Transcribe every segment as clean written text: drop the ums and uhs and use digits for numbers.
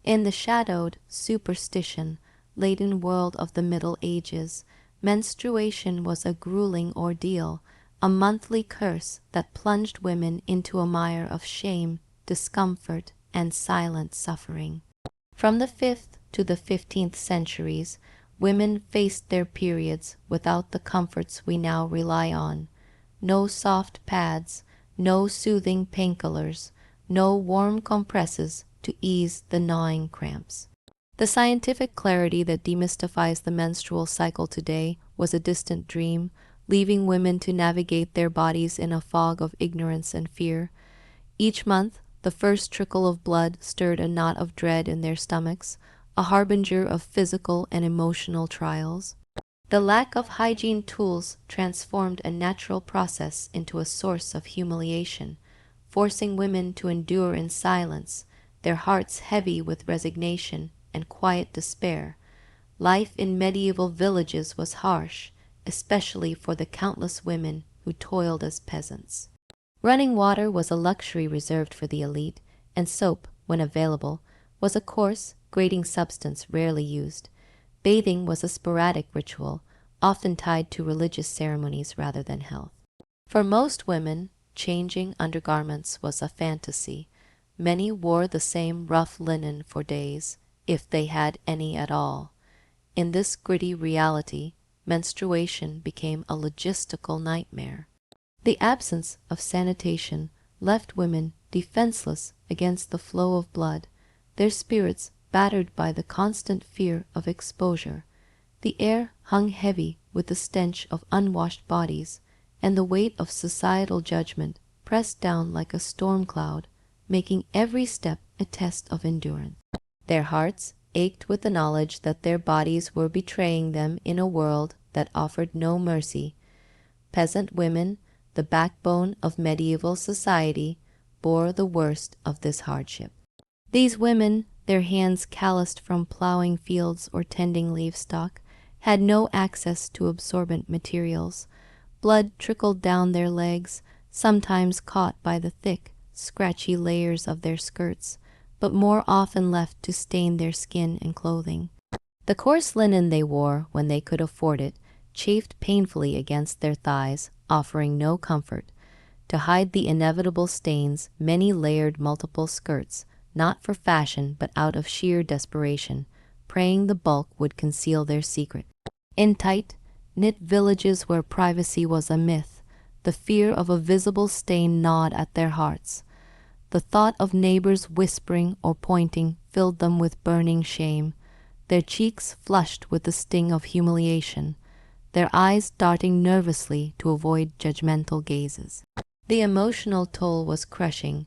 In the shadowed, superstition-laden world of the Middle Ages, menstruation was a grueling ordeal, a monthly curse that plunged women into a mire of shame, discomfort, and silent suffering. From the 5th to the 15th centuries, women faced their periods without the comforts we now rely on. No soft pads, no soothing painkillers, no warm compresses to ease the gnawing cramps. The scientific clarity that demystifies the menstrual cycle today was a distant dream, leaving women to navigate their bodies in a fog of ignorance and fear. Each month, the first trickle of blood stirred a knot of dread in their stomachs, a harbinger of physical and emotional trials. The lack of hygiene tools transformed a natural process into a source of humiliation, forcing women to endure in silence, their hearts heavy with resignation and quiet despair. Life in medieval villages was harsh, especially for the countless women who toiled as peasants. Running water was a luxury reserved for the elite, and soap, when available, was a coarse, grating substance rarely used. Bathing was a sporadic ritual, often tied to religious ceremonies rather than health. For most women, changing undergarments was a fantasy. Many wore the same rough linen for days, if they had any at all. In this gritty reality, menstruation became a logistical nightmare. The absence of sanitation left women defenseless against the flow of blood, their spirits battered by the constant fear of exposure. The air hung heavy with the stench of unwashed bodies, and the weight of societal judgment pressed down like a storm cloud, making every step a test of endurance. Their hearts ached with the knowledge that their bodies were betraying them in a world that offered no mercy. Peasant women, the backbone of medieval society, bore the worst of this hardship. These women, their hands calloused from plowing fields or tending livestock, had no access to absorbent materials. Blood trickled down their legs, sometimes caught by the thick, scratchy layers of their skirts, but more often left to stain their skin and clothing. The coarse linen they wore, when they could afford it, chafed painfully against their thighs, offering no comfort. To hide the inevitable stains, many layered multiple skirts, not for fashion but out of sheer desperation, praying the bulk would conceal their secret. In tight, knit villages where privacy was a myth, the fear of a visible stain gnawed at their hearts. The thought of neighbors whispering or pointing filled them with burning shame, their cheeks flushed with the sting of humiliation, their eyes darting nervously to avoid judgmental gazes. The emotional toll was crushing.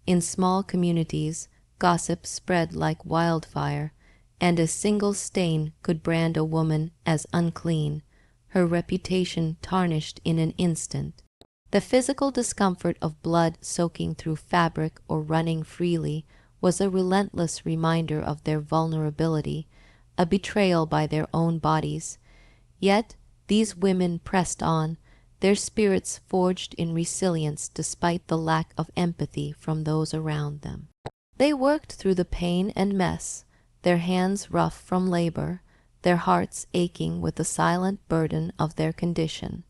In small communities, gossip spread like wildfire, and a single stain could brand a woman as unclean, her reputation tarnished in an instant. The physical discomfort of blood soaking through fabric or running freely was a relentless reminder of their vulnerability, a betrayal by their own bodies. Yet these women pressed on, their spirits forged in resilience despite the lack of empathy from those around them. They worked through the pain and mess, their hands rough from labor, their hearts aching with the silent burden of their condition.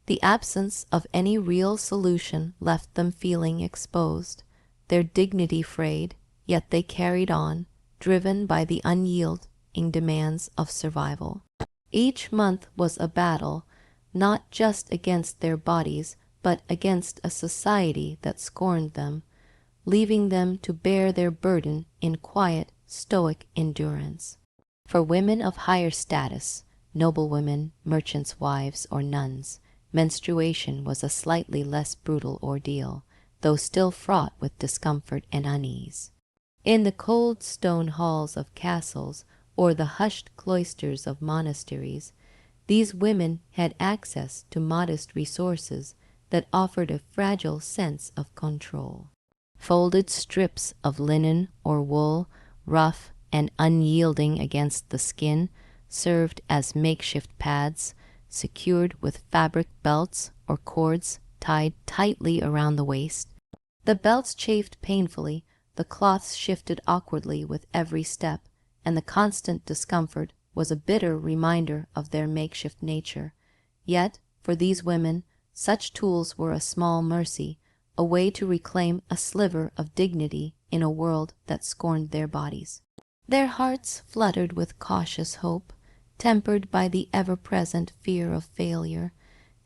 The absence of any real solution left them feeling exposed, their dignity frayed, yet they carried on, driven by the unyielding demands of survival. Each month was a battle, not just against their bodies, but against a society that scorned them, leaving them to bear their burden in quiet, stoic endurance. For women of higher status, noblewomen, merchants' wives, or nuns, menstruation was a slightly less brutal ordeal, though still fraught with discomfort and unease. In the cold stone halls of castles or the hushed cloisters of monasteries, these women had access to modest resources that offered a fragile sense of control. Folded strips of linen or wool, rough and unyielding against the skin, served as makeshift pads, secured with fabric belts or cords tied tightly around the waist. The belts chafed painfully, The cloths shifted awkwardly with every step, and the constant discomfort was a bitter reminder of their makeshift nature. Yet, for these women, such tools were a small mercy, a way to reclaim a sliver of dignity in a world that scorned their bodies. Their hearts fluttered with cautious hope, tempered by the ever-present fear of failure.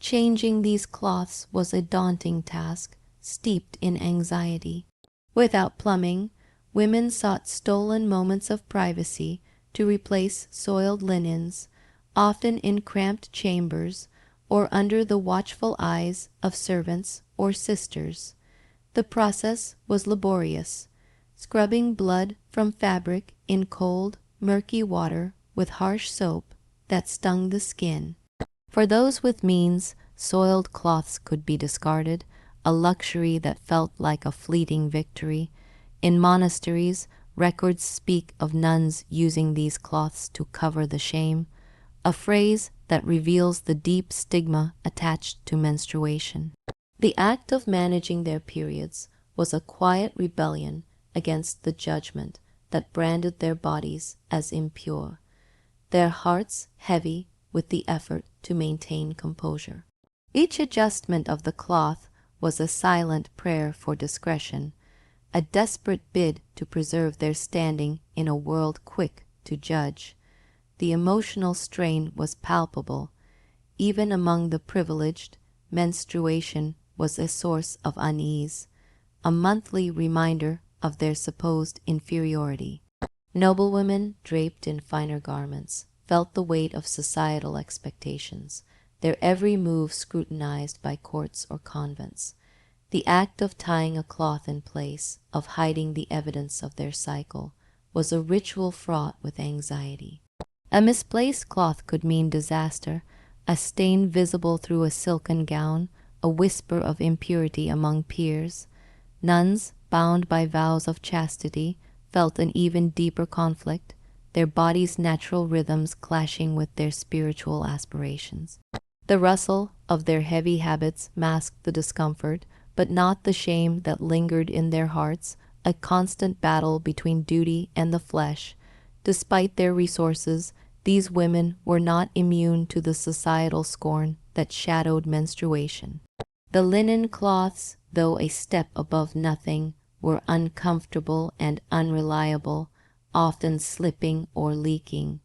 Changing these cloths was a daunting task, steeped in anxiety. Without plumbing, women sought stolen moments of privacy to replace soiled linens, often in cramped chambers or under the watchful eyes of servants or sisters. The process was laborious, scrubbing blood from fabric in cold, murky water with harsh soap that stung the skin. For those with means, soiled cloths could be discarded, a luxury that felt like a fleeting victory. In monasteries, records speak of nuns using these cloths to cover the shame, a phrase that reveals the deep stigma attached to menstruation. The act of managing their periods was a quiet rebellion against the judgment that branded their bodies as impure, their hearts heavy with the effort to maintain composure. Each adjustment of the cloth was a silent prayer for discretion, a desperate bid to preserve their standing in a world quick to judge. The emotional strain was palpable. Even among the privileged, menstruation was a source of unease, a monthly reminder of their supposed inferiority. Noblewomen, draped in finer garments, felt the weight of societal expectations, their every move scrutinized by courts or convents. The act of tying a cloth in place, of hiding the evidence of their cycle, was a ritual fraught with anxiety. A misplaced cloth could mean disaster, a stain visible through a silken gown, a whisper of impurity among peers. Nuns, bound by vows of chastity, felt an even deeper conflict, their bodies' natural rhythms clashing with their spiritual aspirations. The rustle of their heavy habits masked the discomfort, but not the shame that lingered in their hearts, a constant battle between duty and the flesh. Despite their resources, these women were not immune to the societal scorn that shadowed menstruation. The linen cloths, though a step above nothing, were uncomfortable and unreliable, often slipping or leaking.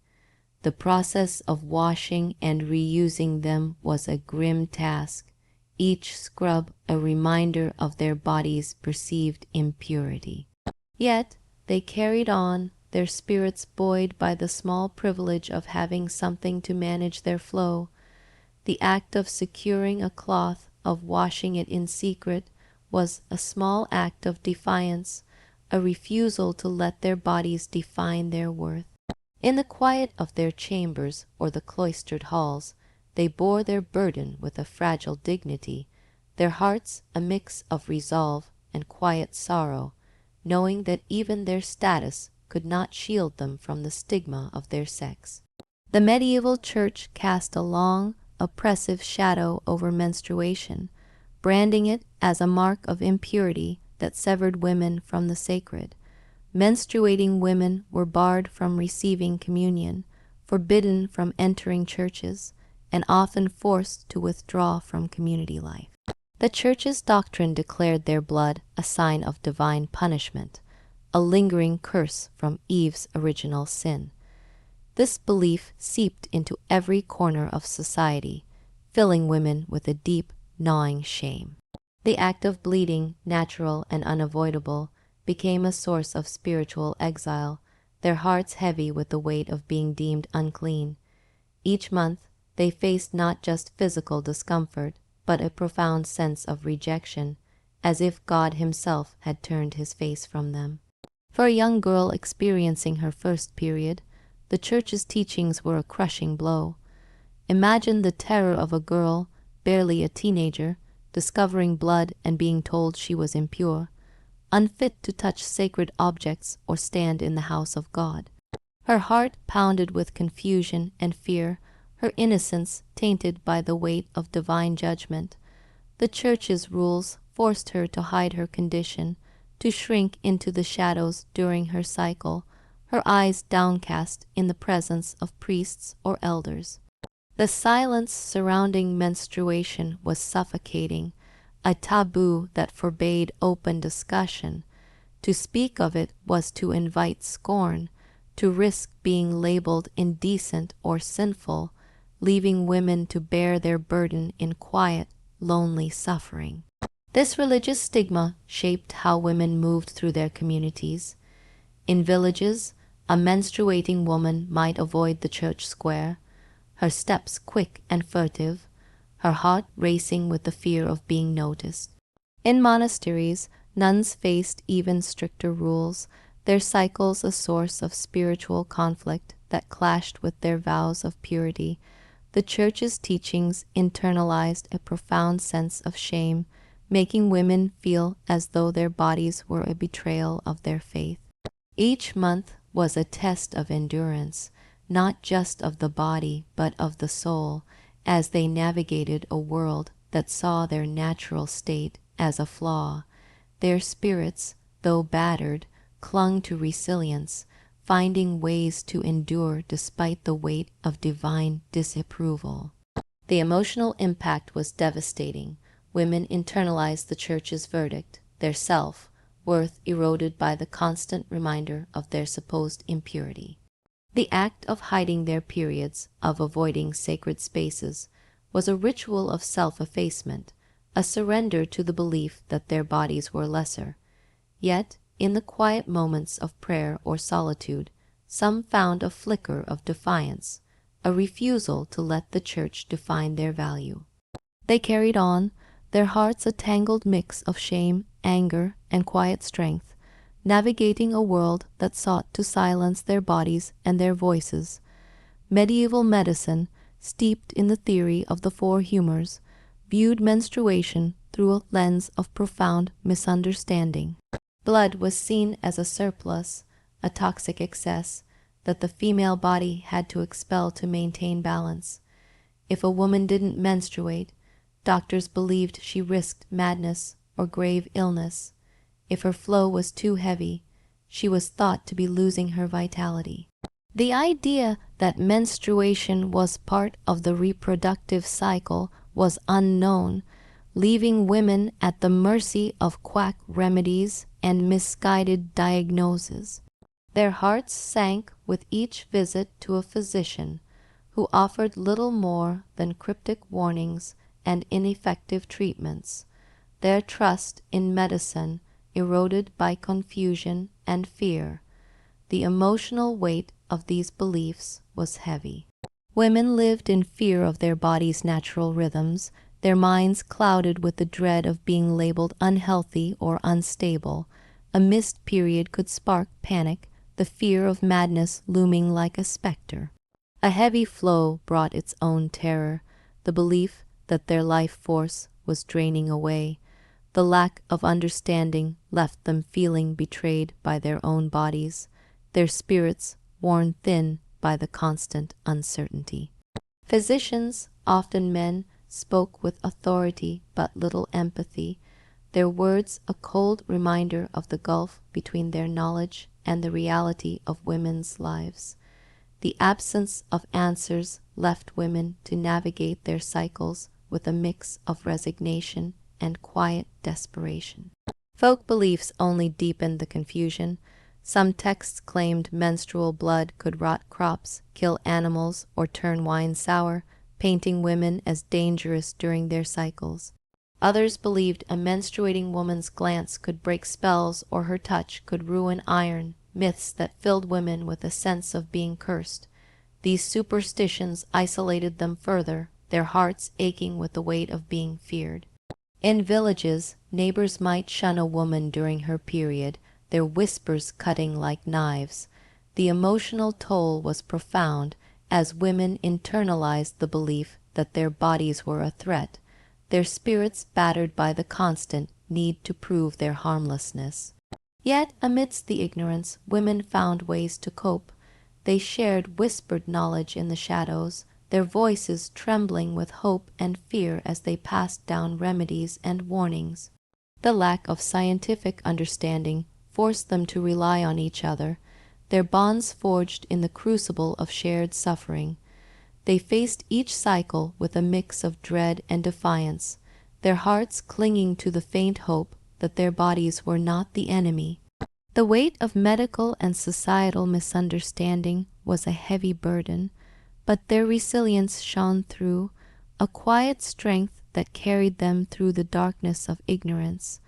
The process of washing and reusing them was a grim task, each scrub a reminder of their bodies' perceived impurity. Yet they carried on, their spirits buoyed by the small privilege of having something to manage their flow. The act of securing a cloth, of washing it in secret, was a small act of defiance, a refusal to let their bodies define their worth. In the quiet of their chambers or the cloistered halls, they bore their burden with a fragile dignity, their hearts a mix of resolve and quiet sorrow, knowing that even their status could not shield them from the stigma of their sex. The medieval church cast a long, oppressive shadow over menstruation, branding it as a mark of impurity that severed women from the sacred. Menstruating women were barred from receiving communion, forbidden from entering churches, and often forced to withdraw from community life. The church's doctrine declared their blood a sign of divine punishment, a lingering curse from Eve's original sin. This belief seeped into every corner of society, filling women with a deep, gnawing shame. The act of bleeding, natural and unavoidable, became a source of spiritual exile, their hearts heavy with the weight of being deemed unclean. Each month they faced not just physical discomfort, but a profound sense of rejection, as if God himself had turned his face from them. For a young girl experiencing her first period, the church's teachings were a crushing blow. Imagine the terror of a girl, barely a teenager, discovering blood and being told she was impure, unfit to touch sacred objects or stand in the house of God. Her heart pounded with confusion and fear, her innocence tainted by the weight of divine judgment. The church's rules forced her to hide her condition, to shrink into the shadows during her cycle, her eyes downcast in the presence of priests or elders. The silence surrounding menstruation was suffocating, a taboo that forbade open discussion. To speak of it was to invite scorn, to risk being labeled indecent or sinful, leaving women to bear their burden in quiet, lonely suffering. This religious stigma shaped how women moved through their communities. In villages, a menstruating woman might avoid the church square, her steps quick and furtive, her heart racing with the fear of being noticed. In monasteries, nuns faced even stricter rules, their cycles a source of spiritual conflict that clashed with their vows of purity. The Church's teachings internalized a profound sense of shame, making women feel as though their bodies were a betrayal of their faith. Each month was a test of endurance, not just of the body but of the soul, as they navigated a world that saw their natural state as a flaw. Their spirits, though battered, clung to resilience, finding ways to endure despite the weight of divine disapproval. The emotional impact was devastating. Women internalized the Church's verdict, their self-worth eroded by the constant reminder of their supposed impurity. The act of hiding their periods, of avoiding sacred spaces, was a ritual of self-effacement, a surrender to the belief that their bodies were lesser. Yet, in the quiet moments of prayer or solitude, some found a flicker of defiance, a refusal to let the Church define their value. They carried on, their hearts a tangled mix of shame, anger, and quiet strength, navigating a world that sought to silence their bodies and their voices. Medieval medicine, steeped in the theory of the four humors, viewed menstruation through a lens of profound misunderstanding. Blood was seen as a surplus, a toxic excess, that the female body had to expel to maintain balance. If a woman didn't menstruate, doctors believed she risked madness or grave illness. If her flow was too heavy, she was thought to be losing her vitality. The idea that menstruation was part of the reproductive cycle was unknown, leaving women at the mercy of quack remedies and misguided diagnoses. Their hearts sank with each visit to a physician who offered little more than cryptic warnings and ineffective treatments, their trust in medicine eroded by confusion and fear. The emotional weight of these beliefs was heavy. Women lived in fear of their bodies' natural rhythms, their minds clouded with the dread of being labeled unhealthy or unstable. A missed period could spark panic, the fear of madness looming like a specter. A heavy flow brought its own terror, the belief that their life force was draining away. The lack of understanding left them feeling betrayed by their own bodies, their spirits worn thin by the constant uncertainty. Physicians, often men, spoke with authority but little empathy, their words a cold reminder of the gulf between their knowledge and the reality of women's lives. The absence of answers left women to navigate their cycles with a mix of resignation and quiet desperation. Folk beliefs only deepened the confusion. Some texts claimed menstrual blood could rot crops, kill animals, or turn wine sour, painting women as dangerous during their cycles. Others believed a menstruating woman's glance could break spells or her touch could ruin iron, myths that filled women with a sense of being cursed. These superstitions isolated them further, their hearts aching with the weight of being feared. In villages, neighbors might shun a woman during her period, their whispers cutting like knives. The emotional toll was profound, as women internalized the belief that their bodies were a threat, their spirits battered by the constant need to prove their harmlessness. Yet, amidst the ignorance, women found ways to cope. They shared whispered knowledge in the shadows, their voices trembling with hope and fear as they passed down remedies and warnings. The lack of scientific understanding forced them to rely on each other, their bonds forged in the crucible of shared suffering. They faced each cycle with a mix of dread and defiance, their hearts clinging to the faint hope that their bodies were not the enemy. The weight of medical and societal misunderstanding was a heavy burden, but their resilience shone through, a quiet strength that carried them through the darkness of ignorance.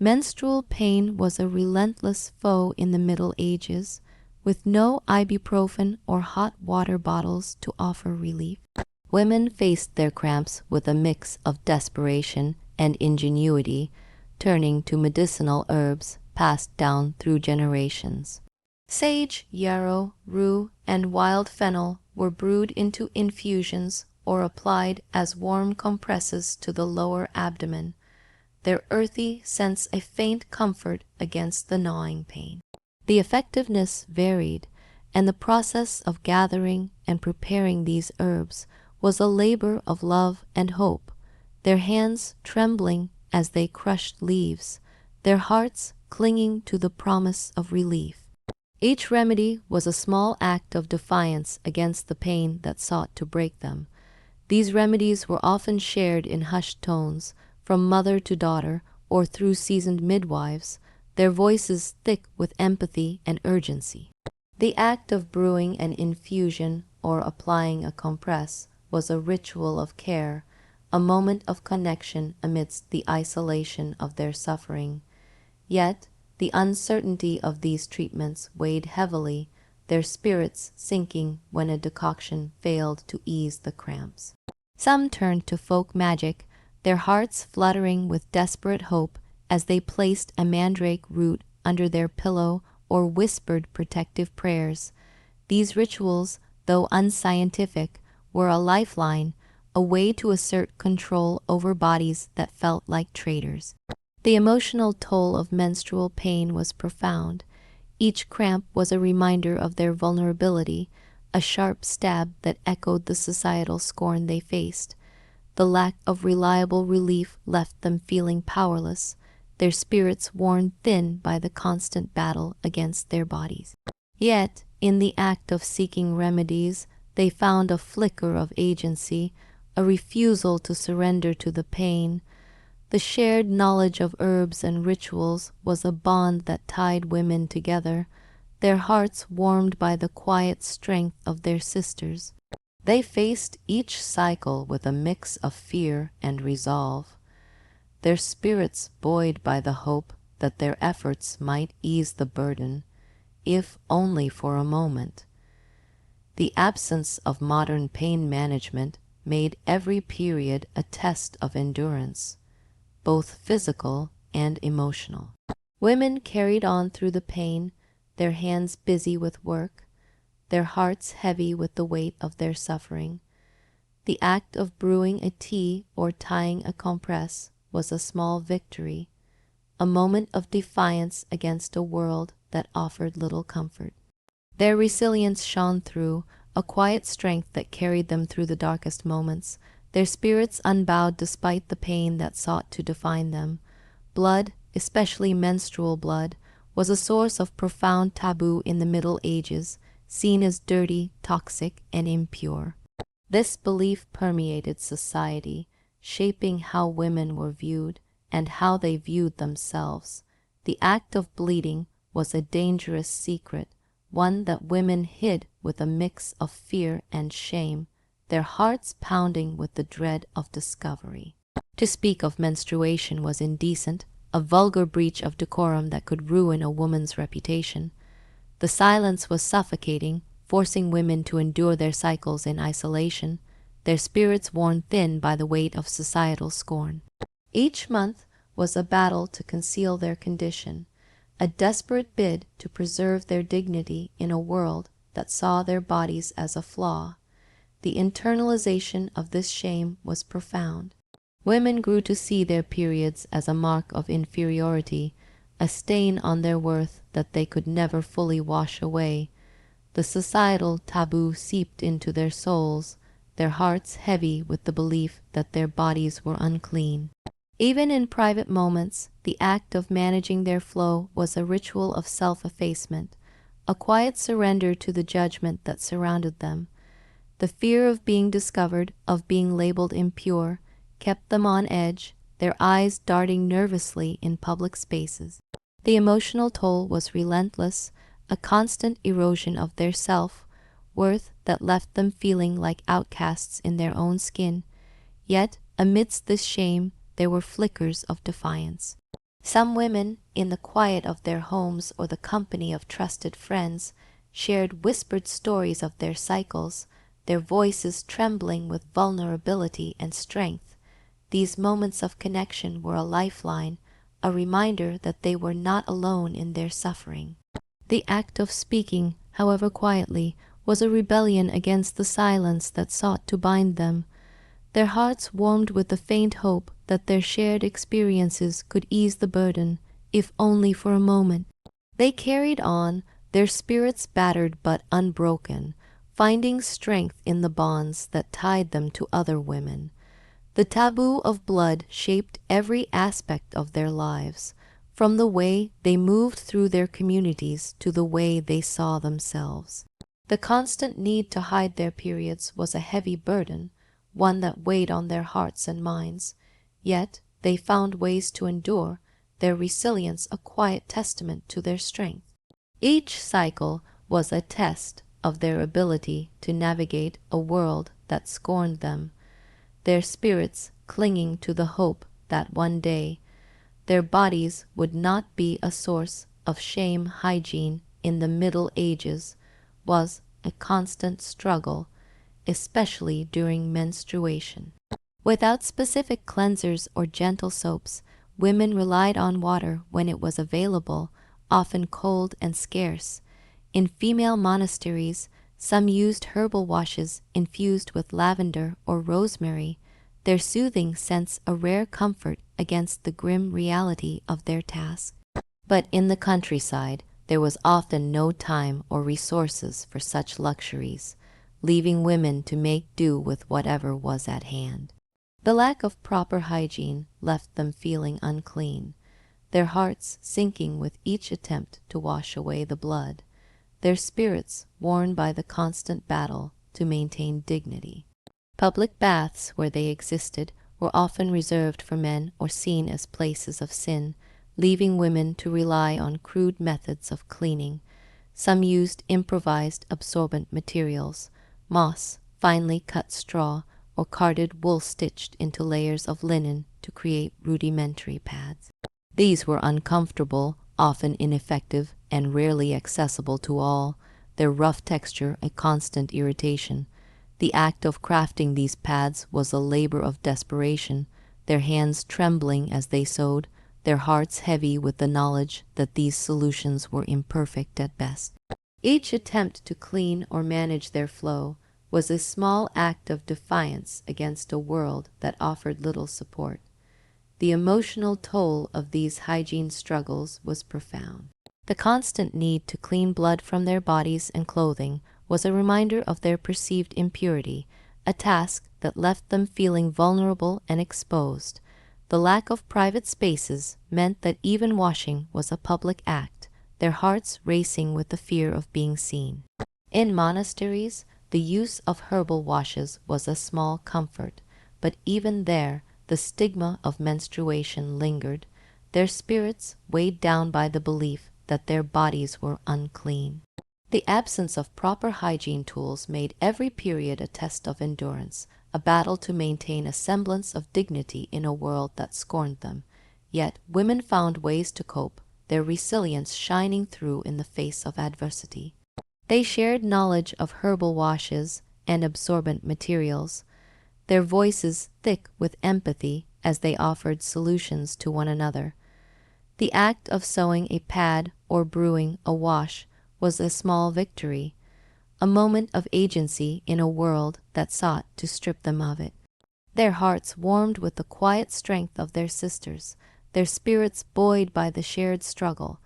Menstrual pain was a relentless foe in the Middle Ages, with no ibuprofen or hot water bottles to offer relief. Women faced their cramps with a mix of desperation and ingenuity, turning to medicinal herbs passed down through generations. Sage, yarrow, rue, and wild fennel were brewed into infusions or applied as warm compresses to the lower abdomen, their earthy scents a faint comfort against the gnawing pain. The effectiveness varied, and the process of gathering and preparing these herbs was a labor of love and hope, their hands trembling as they crushed leaves, their hearts clinging to the promise of relief. Each remedy was a small act of defiance against the pain that sought to break them. These remedies were often shared in hushed tones, from mother to daughter, or through seasoned midwives, their voices thick with empathy and urgency. The act of brewing an infusion or applying a compress was a ritual of care, a moment of connection amidst the isolation of their suffering. Yet, the uncertainty of these treatments weighed heavily, their spirits sinking when a decoction failed to ease the cramps. Some turned to folk magic, their hearts fluttering with desperate hope as they placed a mandrake root under their pillow or whispered protective prayers. These rituals, though unscientific, were a lifeline, a way to assert control over bodies that felt like traitors. The emotional toll of menstrual pain was profound. Each cramp was a reminder of their vulnerability, a sharp stab that echoed the societal scorn they faced. The lack of reliable relief left them feeling powerless, their spirits worn thin by the constant battle against their bodies. Yet, in the act of seeking remedies, they found a flicker of agency, a refusal to surrender to the pain. The shared knowledge of herbs and rituals was a bond that tied women together, their hearts warmed by the quiet strength of their sisters. They faced each cycle with a mix of fear and resolve, their spirits buoyed by the hope that their efforts might ease the burden, if only for a moment. The absence of modern pain management made every period a test of endurance, both physical and emotional. Women carried on through the pain, their hands busy with work, their hearts heavy with the weight of their suffering. The act of brewing a tea or tying a compress was a small victory, a moment of defiance against a world that offered little comfort. Their resilience shone through, a quiet strength that carried them through the darkest moments, their spirits unbowed despite the pain that sought to define them. Blood, especially menstrual blood, was a source of profound taboo in the Middle Ages, seen as dirty, toxic, and impure. This belief permeated society, shaping how women were viewed and how they viewed themselves. The act of bleeding was a dangerous secret, one that women hid with a mix of fear and shame, their hearts pounding with the dread of discovery. To speak of menstruation was indecent, a vulgar breach of decorum that could ruin a woman's reputation. The silence was suffocating, forcing women to endure their cycles in isolation, their spirits worn thin by the weight of societal scorn. Each month was a battle to conceal their condition, a desperate bid to preserve their dignity in a world that saw their bodies as a flaw. The internalization of this shame was profound. Women grew to see their periods as a mark of inferiority, a stain on their worth that they could never fully wash away. The societal taboo seeped into their souls, their hearts heavy with the belief that their bodies were unclean. Even in private moments, the act of managing their flow was a ritual of self-effacement, a quiet surrender to the judgment that surrounded them. The fear of being discovered, of being labeled impure, kept them on edge, their eyes darting nervously in public spaces. The emotional toll was relentless, a constant erosion of their self-worth that left them feeling like outcasts in their own skin. Yet, amidst this shame, there were flickers of defiance. Some women, in the quiet of their homes or the company of trusted friends, shared whispered stories of their cycles, their voices trembling with vulnerability and strength. These moments of connection were a lifeline, a reminder that they were not alone in their suffering. The act of speaking, however quietly, was a rebellion against the silence that sought to bind them. Their hearts warmed with the faint hope that their shared experiences could ease the burden, if only for a moment. They carried on, their spirits battered but unbroken, finding strength in the bonds that tied them to other women. The taboo of blood shaped every aspect of their lives, from the way they moved through their communities to the way they saw themselves. The constant need to hide their periods was a heavy burden, one that weighed on their hearts and minds. Yet they found ways to endure, their resilience a quiet testament to their strength. Each cycle was a test of their ability to navigate a world that scorned them, their spirits clinging to the hope that one day their bodies would not be a source of shame. Hygiene in the Middle Ages was a constant struggle, especially during menstruation. Without specific cleansers or gentle soaps, women relied on water when it was available, often cold and scarce. In female monasteries, some used herbal washes infused with lavender or rosemary, their soothing scents a rare comfort against the grim reality of their task. But in the countryside, there was often no time or resources for such luxuries, leaving women to make do with whatever was at hand. The lack of proper hygiene left them feeling unclean, their hearts sinking with each attempt to wash away the blood, their spirits worn by the constant battle to maintain dignity. Public baths, where they existed, were often reserved for men or seen as places of sin, leaving women to rely on crude methods of cleaning. Some used improvised absorbent materials, moss, finely cut straw, or carded wool stitched into layers of linen to create rudimentary pads. These were uncomfortable, often ineffective, and rarely accessible to all, their rough texture a constant irritation. The act of crafting these pads was a labor of desperation, their hands trembling as they sewed, their hearts heavy with the knowledge that these solutions were imperfect at best. Each attempt to clean or manage their flow was a small act of defiance against a world that offered little support. The emotional toll of these hygiene struggles was profound. The constant need to clean blood from their bodies and clothing was a reminder of their perceived impurity, a task that left them feeling vulnerable and exposed. The lack of private spaces meant that even washing was a public act, their hearts racing with the fear of being seen. In monasteries, the use of herbal washes was a small comfort, but even there the stigma of menstruation lingered, their spirits weighed down by the belief that their bodies were unclean. The absence of proper hygiene tools made every period a test of endurance, a battle to maintain a semblance of dignity in a world that scorned them. Yet women found ways to cope, their resilience shining through in the face of adversity. They shared knowledge of herbal washes and absorbent materials, their voices thick with empathy as they offered solutions to one another. The act of sewing a pad or brewing a wash was a small victory, a moment of agency in a world that sought to strip them of it. Their hearts warmed with the quiet strength of their sisters, their spirits buoyed by the shared struggle.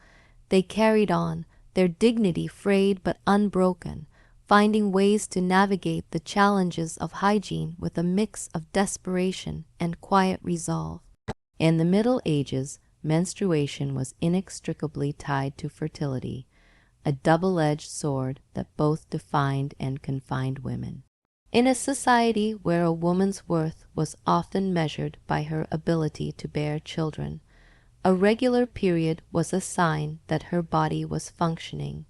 They carried on, their dignity frayed but unbroken, finding ways to navigate the challenges of hygiene with a mix of desperation and quiet resolve. In the Middle Ages, menstruation was inextricably tied to fertility, a double-edged sword that both defined and confined women. In a society where a woman's worth was often measured by her ability to bear children, a regular period was a sign that her body was functioning,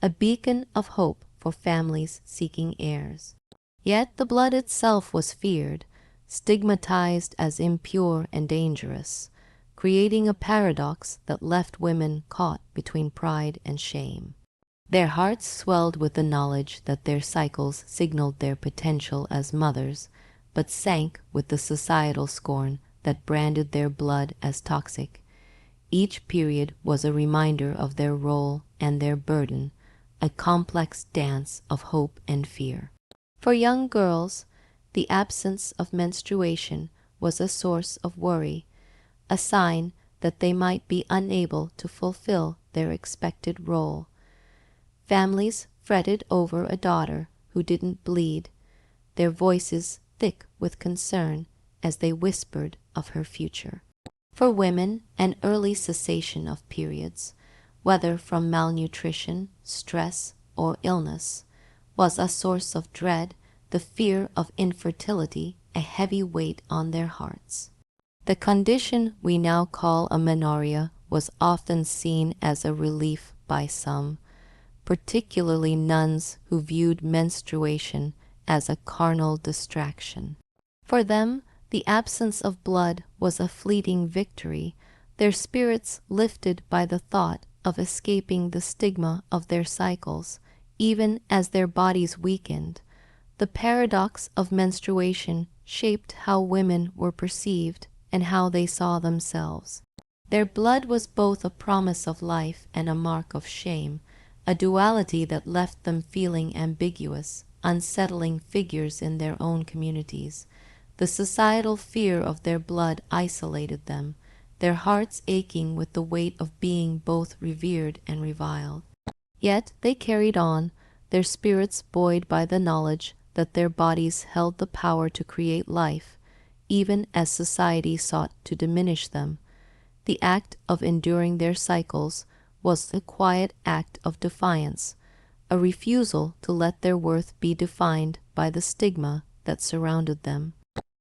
a beacon of hope for families seeking heirs. Yet the blood itself was feared, stigmatized as impure and dangerous, creating a paradox that left women caught between pride and shame. Their hearts swelled with the knowledge that their cycles signaled their potential as mothers, but sank with the societal scorn that branded their blood as toxic. Each period was a reminder of their role and their burden, a complex dance of hope and fear. For young girls, the absence of menstruation was a source of worry, a sign that they might be unable to fulfill their expected role. Families fretted over a daughter who didn't bleed, their voices thick with concern as they whispered of her future. For women, an early cessation of periods, whether from malnutrition, stress, or illness, was a source of dread, the fear of infertility a heavy weight on their hearts. The condition we now call amenorrhea was often seen as a relief by some, particularly nuns who viewed menstruation as a carnal distraction. For them, the absence of blood was a fleeting victory, their spirits lifted by the thought of escaping the stigma of their cycles, even as their bodies weakened. The paradox of menstruation shaped how women were perceived and how they saw themselves. Their blood was both a promise of life and a mark of shame, a duality that left them feeling ambiguous, unsettling figures in their own communities. The societal fear of their blood isolated them, their hearts aching with the weight of being both revered and reviled. Yet they carried on, their spirits buoyed by the knowledge that their bodies held the power to create life, even as society sought to diminish them. The act of enduring their cycles was a quiet act of defiance, a refusal to let their worth be defined by the stigma that surrounded them.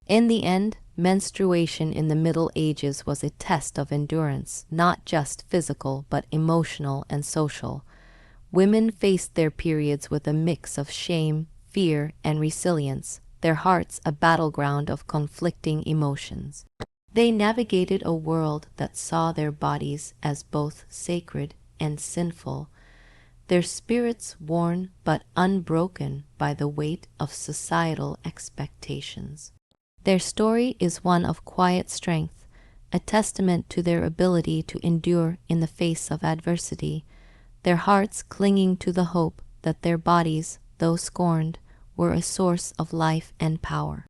In the end, menstruation in the Middle Ages was a test of endurance, not just physical but emotional and social. Women faced their periods with a mix of shame, fear, and resilience, their hearts a battleground of conflicting emotions. They navigated a world that saw their bodies as both sacred and sinful, their spirits worn but unbroken by the weight of societal expectations. Their story is one of quiet strength, a testament to their ability to endure in the face of adversity, their hearts clinging to the hope that their bodies, though scorned, were a source of life and power.